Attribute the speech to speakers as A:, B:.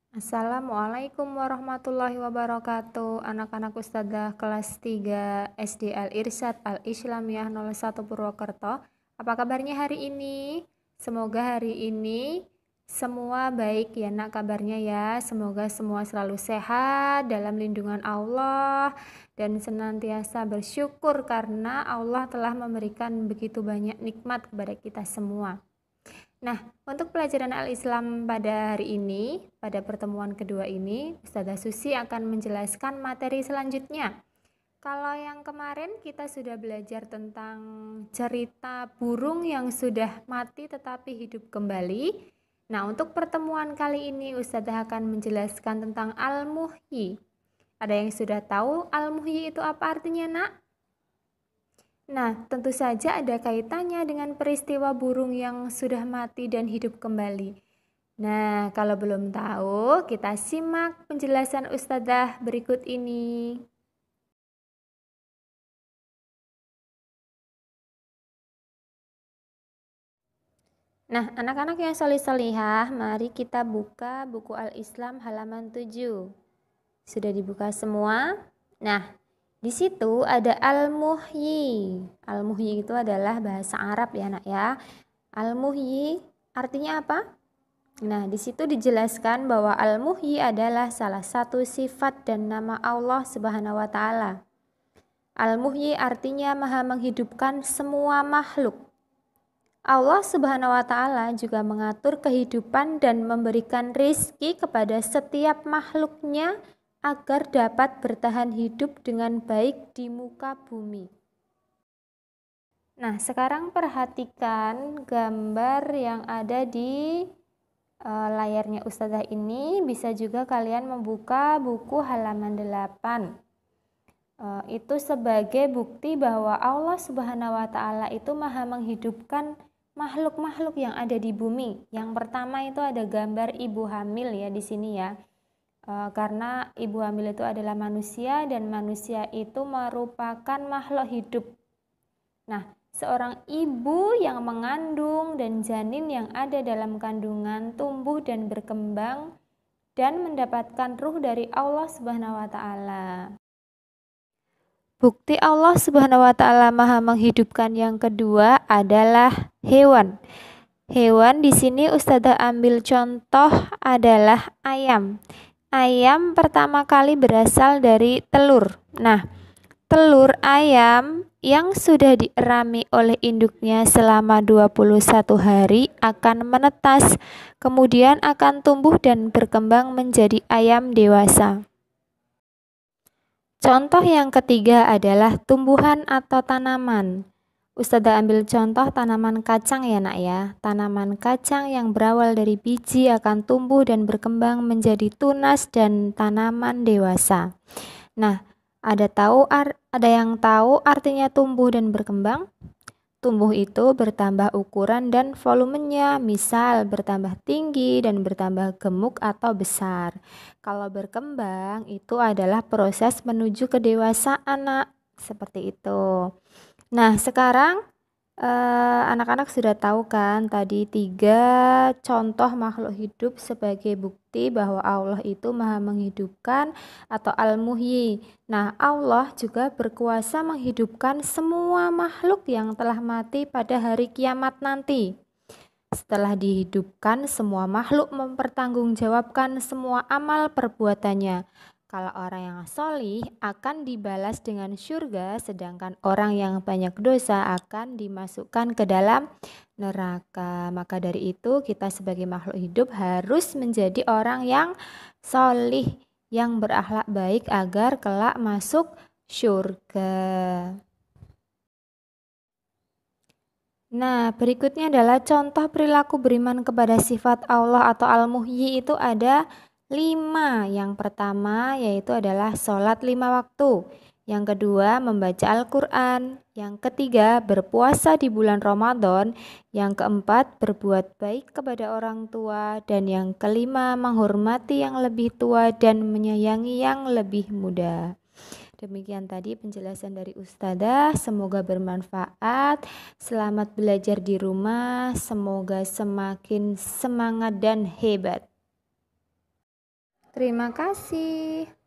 A: Assalamualaikum warahmatullahi wabarakatuh. Anak-anak Ustadzah kelas 3 SD Al-Irsyad Al-Islamiyah 01 Purwokerto. Apa kabarnya hari ini? Semoga hari ini semua baik ya nak kabarnya ya. Semoga semua selalu sehat dalam lindungan Allah dan senantiasa bersyukur karena Allah telah memberikan begitu banyak nikmat kepada kita semua. Nah, untuk pelajaran Al-Islam pada hari ini, pada pertemuan kedua ini, Ustazah Susi akan menjelaskan materi selanjutnya. Kalau yang kemarin kita sudah belajar tentang cerita burung yang sudah mati tetapi hidup kembali. Nah, untuk pertemuan kali ini Ustazah akan menjelaskan tentang Al-Muhyi. Ada yang sudah tahu Al-Muhyi itu apa artinya, Nak? Nah, tentu saja ada kaitannya dengan peristiwa burung yang sudah mati dan hidup kembali. Nah, kalau belum tahu, kita simak penjelasan Ustadzah berikut ini. Nah, anak-anak yang solih-solihah, mari kita buka buku Al-Islam halaman 7. Sudah dibuka semua? Nah, di situ ada Al-Muhyi. Al-Muhyi itu adalah bahasa Arab ya, Nak ya. Al-Muhyi artinya apa? Nah, di situ dijelaskan bahwa Al-Muhyi adalah salah satu sifat dan nama Allah Subhanahu wa taala. Al-Muhyi artinya Maha menghidupkan semua makhluk. Allah Subhanahu wa taala juga mengatur kehidupan dan memberikan rizki kepada setiap makhluknya agar dapat bertahan hidup dengan baik di muka bumi. Nah, sekarang perhatikan gambar yang ada di layarnya Ustazah ini. Bisa juga kalian membuka buku halaman 8. Itu sebagai bukti bahwa Allah Subhanahu wa taala itu Maha menghidupkan makhluk-makhluk yang ada di bumi. Yang pertama itu ada gambar ibu hamil ya di sini ya. Karena ibu hamil itu adalah manusia dan manusia itu merupakan makhluk hidup. Nah, seorang ibu yang mengandung dan janin yang ada dalam kandungan tumbuh dan berkembang dan mendapatkan ruh dari Allah Subhanahu wa taala. Bukti Allah Subhanahu wa taala Maha menghidupkan yang kedua adalah hewan. Hewan di sini Ustazah ambil contoh adalah ayam. Ayam pertama kali berasal dari telur. Nah, telur ayam yang sudah dierami oleh induknya selama 21 hari akan menetas, kemudian akan tumbuh dan berkembang menjadi ayam dewasa. Contoh yang ketiga adalah tumbuhan atau tanaman. Ustazah ambil contoh tanaman kacang ya nak ya. Tanaman kacang yang berawal dari biji akan tumbuh dan berkembang menjadi tunas dan tanaman dewasa. Nah, ada yang tahu artinya tumbuh dan berkembang? Tumbuh itu bertambah ukuran dan volumenya, misal bertambah tinggi dan bertambah gemuk atau besar. Kalau berkembang itu adalah proses menuju kedewasaan, Nak. Seperti itu. Nah, sekarang anak-anak sudah tahu kan tadi 3 contoh makhluk hidup sebagai bukti bahwa Allah itu Maha menghidupkan atau Al-Muhyi. Nah, Allah juga berkuasa menghidupkan semua makhluk yang telah mati pada hari kiamat nanti. Setelah dihidupkan, semua makhluk mempertanggungjawabkan semua amal perbuatannya. Kalau orang yang solih akan dibalas dengan surga, sedangkan orang yang banyak dosa akan dimasukkan ke dalam neraka. Maka dari itu kita sebagai makhluk hidup harus menjadi orang yang solih, yang berakhlak baik agar kelak masuk surga. Nah, berikutnya adalah contoh perilaku beriman kepada sifat Allah atau Al-Muhyi itu ada 5. Yang pertama yaitu adalah sholat 5 waktu. Yang kedua membaca Al-Quran. Yang ketiga berpuasa di bulan Ramadan. Yang keempat berbuat baik kepada orang tua. Dan yang kelima menghormati yang lebih tua dan menyayangi yang lebih muda. Demikian tadi penjelasan dari Ustadzah, semoga bermanfaat. Selamat belajar di rumah, semoga semakin semangat dan hebat. Terima kasih.